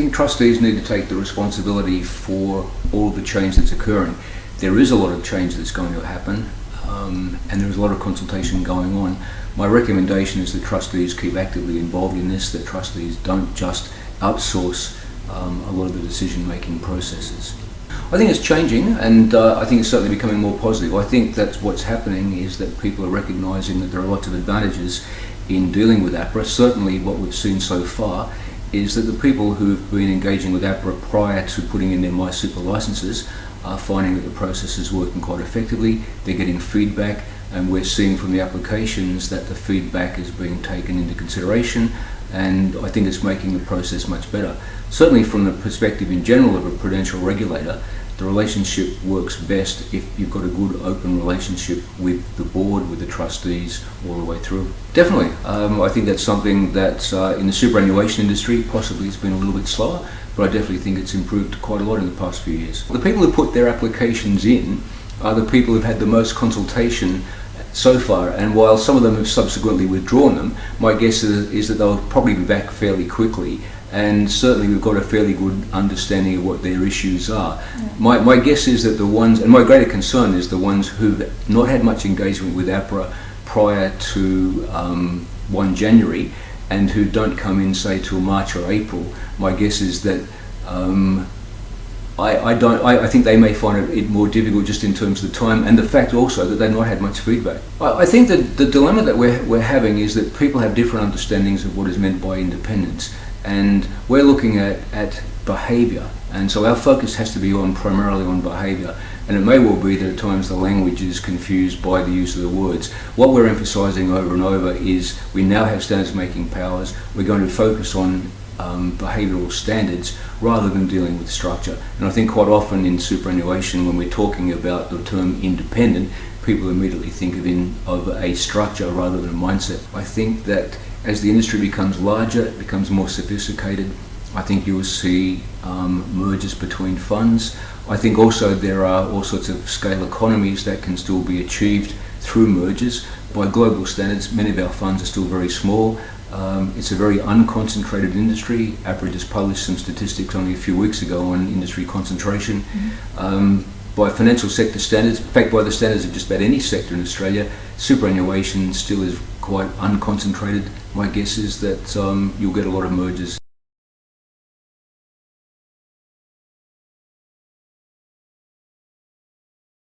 think trustees need to take the responsibility for all of the change that's occurring. There is a lot of change that's going to happen, and there's a lot of consultation going on. My recommendation is that trustees keep actively involved in this, that trustees don't just outsource a lot of the decision-making processes. I think it's changing, and I think it's certainly becoming more positive. I think that's what's happening, is that people are recognising that there are lots of advantages in dealing with APRA. Certainly what we've seen so far is that the people who've been engaging with APRA prior to putting in their MySuper licences are finding that the process is working quite effectively. They're getting feedback, and we're seeing from the applications that the feedback is being taken into consideration, and I think it's making the process much better. Certainly from the perspective in general of a prudential regulator, the relationship works best if you've got a good open relationship with the board, with the trustees, all the way through. Definitely, I think that's something that in the superannuation industry possibly has been a little bit slower, but I definitely think it's improved quite a lot in the past few years. The people who put their applications in are the people who've had the most consultation so far, and while some of them have subsequently withdrawn them, my guess is that they'll probably be back fairly quickly, and certainly we've got a fairly good understanding of what their issues are. My guess is that the ones, and my greater concern is the ones who've not had much engagement with APRA prior to 1 January and who don't come in, say, till March or April. My guess is that I think they may find it more difficult just in terms of the time, and the fact also that they've not had much feedback. I think that the dilemma that we're having is that people have different understandings of what is meant by independence, and we're looking at behaviour, and so our focus has to be primarily on behaviour, and it may well be that at times the language is confused by the use of the words. What we're emphasising over and over is we now have standards making powers. We're going to focus on behavioural standards rather than dealing with structure. And I think quite often in superannuation, when we're talking about the term independent, people immediately think of a structure rather than a mindset. I think that as the industry becomes larger, it becomes more sophisticated, I think you will see mergers between funds. I think also there are all sorts of scale economies that can still be achieved through mergers. By global standards, many of our funds are still very small. It's a very unconcentrated industry. APRA just published some statistics only a few weeks ago on industry concentration. By financial sector standards, in fact by the standards of just about any sector in Australia, superannuation still is quite unconcentrated. My guess is that you'll get a lot of mergers